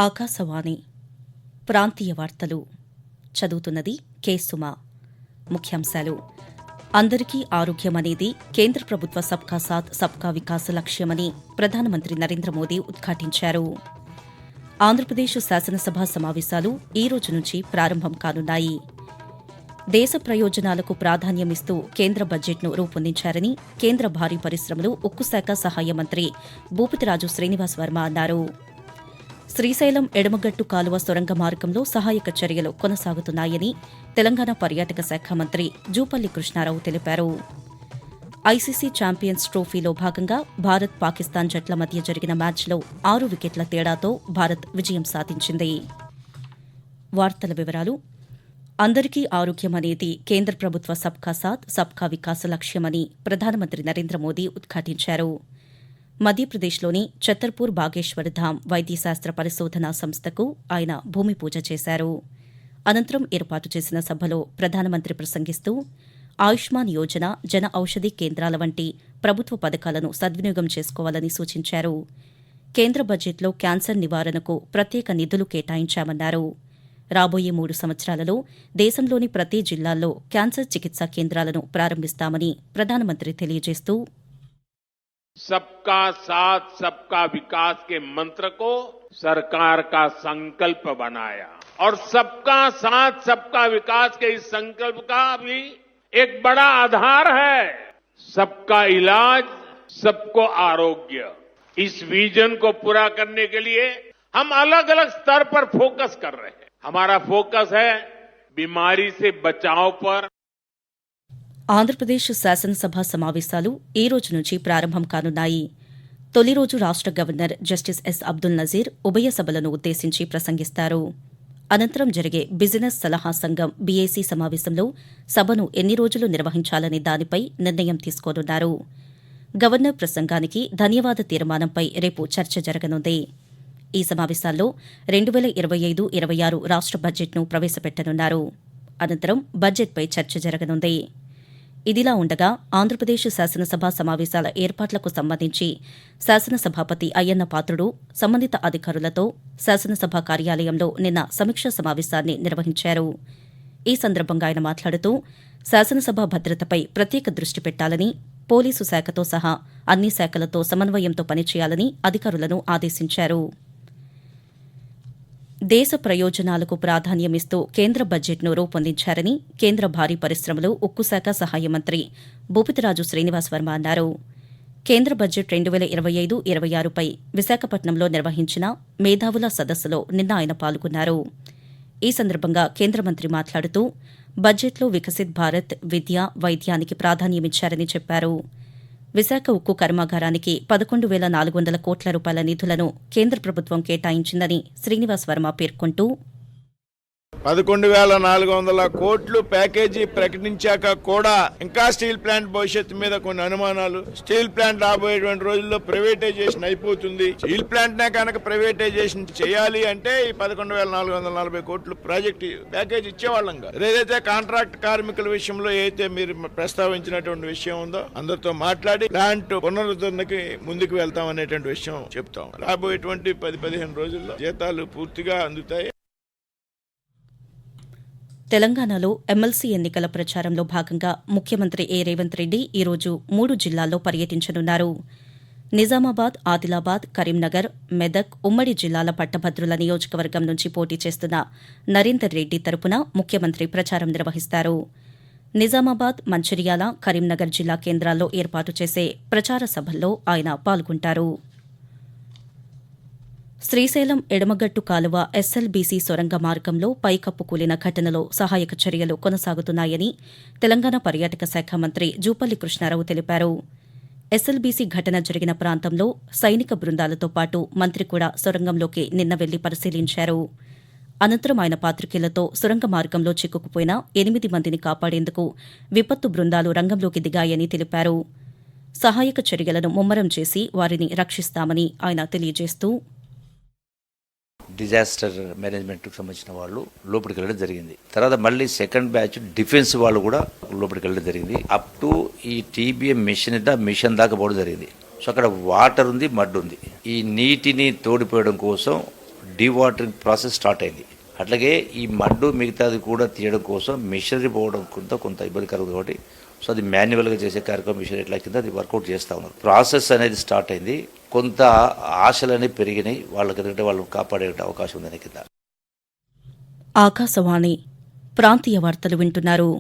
ఆకాశవాణి ప్రాంతీయ వార్తలు చదువుతున్నది కె సుమ. ముఖ్యాంశాలు: అందరికీ ఆరోగ్యమనేది కేంద్ర ప్రభుత్వ సబ్కా సాథ్ సబ్కా వికాస్ లక్ష్యమని ప్రధానమంత్రి నరేంద్ర మోదీ ఉద్ఘాటించారు. ఆంధ్రప్రదేశ్ శాసనసభ సమావేశాలు ఈ రోజు నుంచి ప్రారంభం కానున్నాయి. దేశ ప్రయోజనాలకు ప్రాధాన్యమిస్తూ కేంద్ర బడ్జెట్ను రూపొందించారని కేంద్ర భారీ పరిశ్రమలు ఉక్కు శాఖ సహాయ మంత్రి భూపతిరాజు శ్రీనివాస్ వర్మ అన్నారు. శ్రీశైలం ఎడమగట్టు కాలువ సొరంగ మార్గంలో సహాయక చర్యలు కొనసాగుతున్నాయని తెలంగాణ పర్యాటక శాఖ మంత్రి జూపల్లి కృష్ణారావు తెలిపారు. ఐసీసీ ఛాంపియన్స్ ట్రోఫీలో భాగంగా భారత్ పాకిస్తాన్ జట్ల మధ్య జరిగిన మ్యాచ్లో 6 వికెట్ల తేడాతో భారత్ విజయం సాధించింది. వార్తల వివరాలు: అందరికీ ఆరోగ్యమనేది కేంద్ర ప్రభుత్వ సబ్కా సాథ్ సబ్కా వికాస్ లక్ష్యమని ప్రధానమంత్రి నరేంద్ర మోదీ ఉద్ఘాటించారు. మధ్యప్రదేశ్లోని ఛతర్పూర్ బాగేశ్వర్ ధామ్ వైద్యశాస్త్ర పరిశోధనా సంస్థకు ఆయన భూమి పూజ చేశారు. అనంతరం ఏర్పాటు చేసిన సభలో ప్రధానమంత్రి ప్రసంగిస్తూ ఆయుష్మాన్ యోజన, జన ఔషధి కేంద్రాల వంటి ప్రభుత్వ పథకాలను సద్వినియోగం చేసుకోవాలని సూచించారు. కేంద్ర బడ్జెట్లో క్యాన్సర్ నివారణకు ప్రత్యేక నిధులు కేటాయించామన్నారు. రాబోయే 3 సంవత్సరాలలో దేశంలోని ప్రతి జిల్లాల్లో క్యాన్సర్ చికిత్సా కేంద్రాలను ప్రారంభిస్తామని ప్రధానమంత్రి తెలియజేస్తూ सबका साथ सबका विकास के मंत्र को सरकार का संकल्प बनाया और सबका साथ सबका विकास के इस संकल्प का भी एक बड़ा आधार है सबका इलाज, सबको आरोग्य। इस विजन को पूरा करने के लिए हम अलग अलग स्तर पर फोकस कर रहे हैं. हमारा फोकस है बीमारी से बचाव पर. ఆంధ్రప్రదేశ్ శాసనసభ సమావేశాలు ఈ రోజు నుంచి ప్రారంభం కానున్నాయి. తొలి రోజు రాష్ట governor justice S Abdul Nazeer ఉభయ సభలను ఉద్దేశించి ప్రసంగిస్తారు. అనంతరం జరిగే బిజినెస్ సలహా సంఘం బీఏసీ సమావేశంలో సభను ఎన్ని రోజులు నిర్వహించాలనే దానిపై నిర్ణయం తీసుకోనున్నారు. గవర్నర్ ప్రసంగానికి ధన్యవాద తీర్మానంపై రేపు చర్చ జరగనుంది. ఈ సమావేశాల్లో 2025-26 రాష్ట బడ్జెట్ను ప్రవేశపెట్టనున్నారు. అనంతరం బడ్జెట్పై చర్చ జరగనుంది. ఇదిలా ఉండగా ఆంధ్రప్రదేశ్ శాసనసభ సమావేశాల ఏర్పాట్లకు సంబంధించి శాసనసభాపతి అయ్యన్న పాత్రుడు సంబంధిత అధికారులతో శాసనసభ కార్యాలయంలో నిన్న సమీక్షా సమావేశాన్ని నిర్వహించారు. ఈ సందర్భంగా ఆయన మాట్లాడుతూ శాసనసభ భద్రతపై ప్రత్యేక దృష్టి పెట్టాలని, పోలీసు శాఖతో సహా అన్ని శాఖలతో సమన్వయంతో పనిచేయాలని అధికారులను ఆదేశించారు. దేశ ప్రయోజనాలకు ప్రాధాన్యమిస్తూ కేంద్ర బడ్జెట్ను రూపొందించారని కేంద్ర భారీ పరిశ్రమలు ఉక్కు శాఖ సహాయ మంత్రి భూపతిరాజు శ్రీనివాస్ వర్మ అన్నారు. కేంద్ర బడ్జెట్ 2025-26పై విశాఖపట్నంలో నిర్వహించిన మేధావుల సదస్సులో నిన్న ఆయన పాల్గొన్నారు. ఈ సందర్భంగా కేంద్ర మంత్రి మాట్లాడుతూ బడ్జెట్లో వికసిత్ భారత్, విద్య, వైద్యానికి ప్రాధాన్యమిచ్చారని చెప్పారు. విశాఖ ఉక్కు కర్మాగారానికి 11,400 కోట్ల రూపాయల నిధులను కేంద్ర ప్రభుత్వం కేటాయించిందని శ్రీనివాస్ వర్మ పేర్కొంటూ 11,400 కోట్లు ప్యాకేజీ ప్రకటించాక కూడా ఇంకా స్టీల్ ప్లాంట్ భవిష్యత్తు మీద కొన్ని అనుమానాలు. స్టీల్ ప్లాంట్ రాబోయేటువంటి రోజుల్లో ప్రైవేటైజేషన్ అయిపోతుంది. స్టీల్ ప్లాంట్ నే కనుక ప్రైవేటైజేషన్ చేయాలి అంటే ఈ 11,440 కోట్లు ప్రాజెక్టు ప్యాకేజ్ ఇచ్చేవాళ్ళం కాదు. ఏదైతే కాంట్రాక్ట్ కార్మికుల విషయంలో అయితే మీరు ప్రస్తావించినటువంటి విషయం ఉందో అందరితో మాట్లాడి ప్లాంట్ పునరుద్ధరణకి ముందుకు వెళ్తాం అనేటువంటి విషయం చెప్తాం. రాబోయేటువంటి 10-15 రోజుల్లో జీతాలు పూర్తిగా అందుతాయి. తెలంగాణలో ఎమ్మెల్సీ ఎన్నికల ప్రచారంలో భాగంగా ముఖ్యమంత్రి ఏ రేవంత్ రెడ్డి ఈరోజు 3 జిల్లాల్లో పర్యటించనున్నారు. నిజామాబాద్, ఆదిలాబాద్, కరీంనగర్, మెదక్ ఉమ్మడి జిల్లాల పట్టభద్రుల నియోజకవర్గం నుంచి పోటీ చేస్తున్న నరేందర్ రెడ్డి తరపున ముఖ్యమంత్రి ప్రచారం నిర్వహిస్తారు. నిజామాబాద్, మంచిర్యాల, కరీంనగర్ జిల్లా కేంద్రాల్లో ఏర్పాటు చేసే ప్రచార సభల్లో ఆయన పాల్గొంటారు. శ్రీశైలం ఎడమగట్టు కాలువ ఎస్ఎల్బీసీ సొరంగ మార్గంలో పైకప్పు కూలిన ఘటనలో సహాయక చర్యలు కొనసాగుతున్నాయని తెలంగాణ పర్యాటక శాఖ మంత్రి జూపల్లి కృష్ణారావు తెలిపారు. ఎస్ఎల్బీసీ ఘటన జరిగిన ప్రాంతంలో సైనిక బృందాలతో పాటు మంత్రి కూడా సొరంగంలోకి నిన్న వెళ్లి పరిశీలించారు. అనంతరం ఆయన పాతికేయులతో సొరంగ మార్గంలో చిక్కుకుపోయిన 8 మందిని కాపాడేందుకు విపత్తు బృందాలు రంగంలోకి దిగాయని తెలిపారు. సహాయక చర్యలను ముమ్మరం చేసి వారిని రక్షిస్తామని ఆయన తెలియజేస్తూ డిజాస్టర్ మేనేజ్మెంట్కి సంబంధించిన వాళ్ళు లోపలికి వెళ్ళడం జరిగింది. తర్వాత మళ్ళీ సెకండ్ బ్యాచ్ డిఫెన్స్ వాళ్ళు కూడా లోపలికి వెళ్ళడం జరిగింది. అప్ టు ఈ TBM మిషన్ దాకా పోవడం జరిగింది. సో అక్కడ వాటర్ ఉంది, మడ్ ఉంది. ఈ నీటిని తోడిపోయడం కోసం డీవాటరింగ్ ప్రాసెస్ స్టార్ట్ అయింది. అట్లాగే ఈ మడ్డు మిగతాది కూడా తీయడం కోసం మిషనరీ పోవడం కొంత ఇబ్బందికరం కాబట్టి సో అది మాన్యువల్గా చేసే కార్యక్రమం మిషనరీ ఇట్లా కింద అది వర్కౌట్ చేస్తూ ఉన్నారు. ప్రాసెస్ అనేది స్టార్ట్ అయింది. కొంత ఆశలు అనేవి పెరిగినాయి వాళ్ళకి, ఎందుకంటే వాళ్ళు కాపాడే అవకాశం ఉంది కింద. ఆకాశవాణి ప్రాంతీయ వార్తలు వింటున్నారు.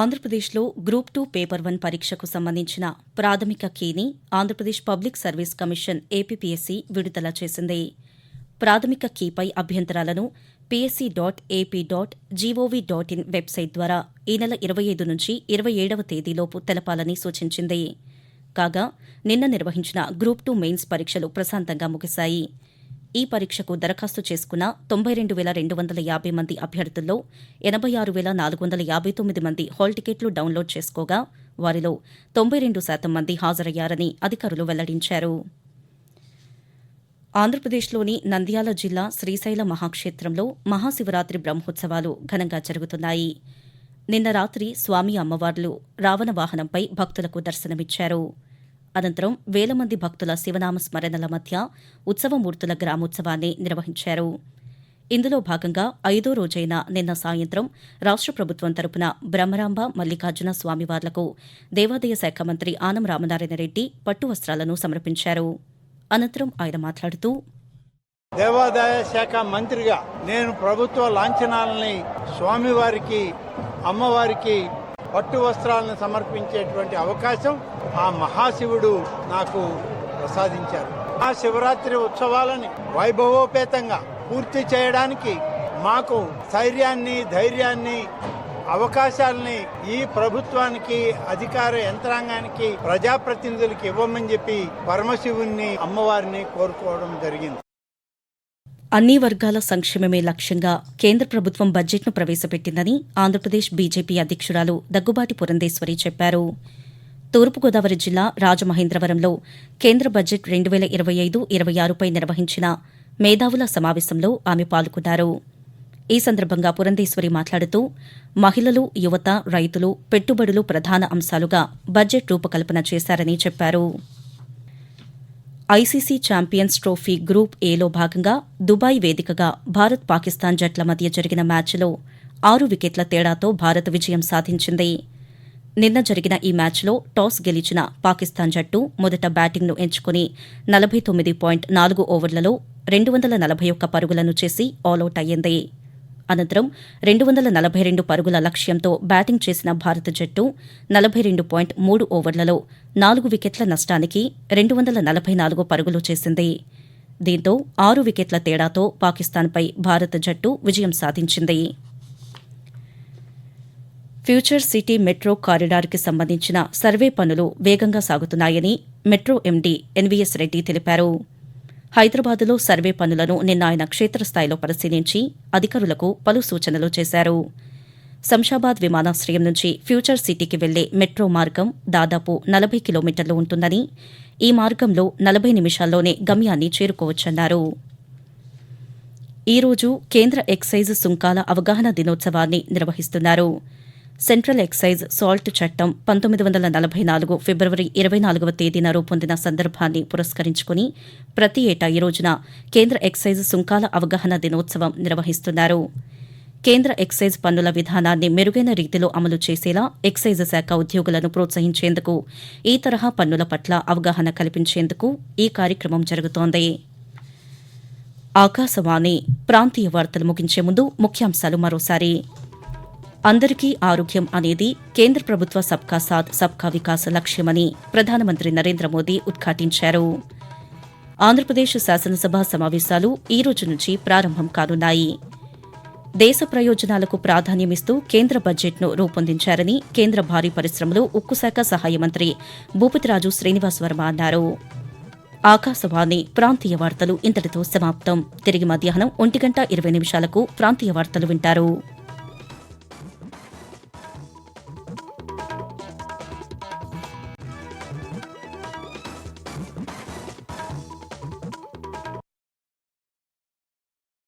ఆంధ్రప్రదేశ్లో గ్రూప్ 2 పేపర్ 1 పరీక్షకు సంబంధించిన ప్రాథమిక కీని Andhra Pradesh public service commission APPSC విడుదల చేసింది. ప్రాథమిక కీపై అభ్యంతరాలను psc.ap.gov.in వెబ్సైట్ ద్వారా ఈ నెల 25 నుంచి 27వ తేదీలోపు తెలపాలని సూచించింది. కాగా నిన్న నిర్వహించిన గ్రూప్ 2 మెయిన్స్ పరీక్షలు ప్రశాంతంగా ముగిశాయి. ఈ పరీక్షకు దరఖాస్తు చేసుకున్న 92,250 మంది అభ్యర్థుల్లో 86,459 మంది హాల్ టికెట్లు డౌన్లోడ్ చేసుకోగా వారిలో 92% మంది హాజరయ్యారని అధికారులు వెల్లడించారు. ఆంధ్రప్రదేశ్లోని నంద్యాల జిల్లా శ్రీశైల మహాక్షేత్రంలో మహాశివరాత్రి బ్రహ్మోత్సవాలు ఘనంగా జరుగుతున్నాయి. నిన్న రాత్రి స్వామి అమ్మవార్లు రావణ వాహనంపై భక్తులకు దర్శనమిచ్చారు. అనంతరం వేల మంది భక్తుల శివనామ స్మరణల మధ్య ఉత్సవమూర్తుల గ్రామోత్సవాన్ని నిర్వహించారు. ఇందులో భాగంగా 5వ రోజైన నిన్న సాయంత్రం రాష్ట్ర ప్రభుత్వం తరపున బ్రహ్మరాంబ మల్లికార్జున స్వామివార్లకు దేవాదాయ శాఖ మంత్రి ఆనం రామనారాయణ రెడ్డి పట్టు వస్త్రాలను సమర్పించారు. అనంతరం ఆయన మాట్లాడుతూ, దేవాదాయ శాఖ మంత్రిగా నేను ప్రభుత్వ లాంఛనాలని స్వామివారికి అమ్మవారికి పట్టు వస్త్రాలను సమర్పించేటువంటి అవకాశం ఆ మహాశివుడు నాకు ప్రసాదించారు. ఆ శివరాత్రి ఉత్సవాలని వైభవోపేతంగా పూర్తి చేయడానికి మాకు స్థైర్యాన్ని, ధైర్యాన్ని, అవకాశాలని ఈ ప్రభుత్వానికి, అధికార యంత్రాంగానికి, ప్రజాప్రతినిధులకి ఇవ్వమని చెప్పి పరమశివుణ్ణి, అమ్మవారిని కోరుకోవడం జరిగింది. అన్ని వర్గాల సంక్షేమమే లక్ష్యంగా కేంద్ర ప్రభుత్వం బడ్జెట్ను ప్రవేశపెట్టిందని ఆంధ్రప్రదేశ్ బీజేపీ అధ్యక్షురాలు దగ్గుబాటి పురంధేశ్వరి చెప్పారు. తూర్పుగోదావరి జిల్లా రాజమహేంద్రవరంలో కేంద్ర బడ్జెట్ 2025-26పై నిర్వహించిన మేధావుల సమావేశంలో ఆమె పాల్గొన్నారు. ఈ సందర్భంగా పురంధేశ్వరి మాట్లాడుతూ మహిళలు, యువత, రైతులు, పెట్టుబడులు ప్రధాన అంశాలుగా బడ్జెట్ రూపకల్పన చేశారని చెప్పారు. ఐసీసీ ఛాంపియన్స్ ట్రోఫీ గ్రూప్ ఏలో భాగంగా దుబాయ్ వేదికగా భారత్ పాకిస్తాన్ జట్ల మధ్య జరిగిన మ్యాచ్లో 6 వికెట్ల తేడాతో భారత్ విజయం సాధించింది. నిన్న జరిగిన ఈ మ్యాచ్లో టాస్ గెలిచిన పాకిస్తాన్ జట్టు మొదట బ్యాటింగ్ను ఎంచుకుని 49.4 ఓవర్లలో 241 పరుగులను చేసి ఆలౌట్ అయ్యింది. అనంతరం 242 పరుగుల లక్ష్యంతో బ్యాటింగ్ చేసిన భారత జట్టు 42.3 ఓవర్లలో 4 వికెట్ల నష్టానికి 244 పరుగులు చేసింది. దీంతో 6 వికెట్ల తేడాతో పాకిస్తాన్పై భారత జట్టు విజయం సాధించింది. ఫ్యూచర్ సిటీ మెట్రో కారిడార్కి సంబంధించిన సర్వే పనులు వేగంగా సాగుతున్నాయని మెట్రో ఎండీ ఎన్వీఎస్ రెడ్డి తెలిపారు. హైదరాబాద్లో సర్వే పనులను నిన్న ఆయన క్షేత్రస్థాయిలో పరిశీలించి అధికారులకు పలు సూచనలు చేశారు. శంషాబాద్ విమానాశ్రయం నుంచి ఫ్యూచర్ సిటీకి వెళ్లే మెట్రో మార్గం దాదాపు 40 కిలోమీటర్లు ఉంటుందని, ఈ మార్గంలో 40 నిమిషాల్లోనే గమ్యాన్ని చేరుకోవచ్చన్నారు. ఈ రోజు కేంద్ర ఎక్సైజ్ సుంకాల అవగాహన దినోత్సవాన్ని నిర్వహిస్తున్నారు. సెంట్రల్ ఎక్సైజ్ సాల్ట్ చట్టం 1944 ఫిబ్రవరి 24వ తేదీన రూపొందిన సందర్భాన్ని పురస్కరించుకుని ప్రతి ఏటా ఈ రోజున కేంద్ర ఎక్సైజ్ సుంకాల అవగాహన దినోత్సవం నిర్వహిస్తున్నారు. కేంద్ర ఎక్సైజ్ పన్నుల విధానాన్ని మెరుగైన రీతిలో అమలు చేసేలా ఎక్సైజ్ శాఖ ఉద్యోగులను ప్రోత్సహించేందుకు, ఈ తరహా పన్నుల పట్ల అవగాహన కల్పించేందుకు ఈ కార్యక్రమం జరుగుతోంది. ఆకాశవాణి ప్రాంతీయ వార్తలు ముగించే ముందు ముఖ్యాంశాలు మరోసారి. అందరికీ ఆరోగ్యం అనేది కేంద్ర ప్రభుత్వ సబ్కా సాథ్ సబ్కా వికాస్ లక్ష్యమని ప్రధానమంత్రి నరేంద్ర మోదీ ఉద్ఘాటించారు. ఆంధ్రప్రదేశ్ శాసనసభ సమావేశాలు ఈ రోజు నుంచి ప్రారంభం కానున్నాయి. దేశ ప్రయోజనాలకు ప్రాధాన్యమిస్తూ కేంద్ర బడ్జెట్ను రూపొందించారని కేంద్ర భారీ పరిశ్రమలు, ఉక్కు శాఖ సహాయ మంత్రి భూపతిరాజు శ్రీనివాస్ వర్మ అన్నారు. ఆకాశవాణి ప్రాంతీయ వార్తలు ఇంతటితో సమాప్తం. తిరిగి మధ్యాహ్నం 1:20 ప్రాంతీయ వార్తలు వింటారు.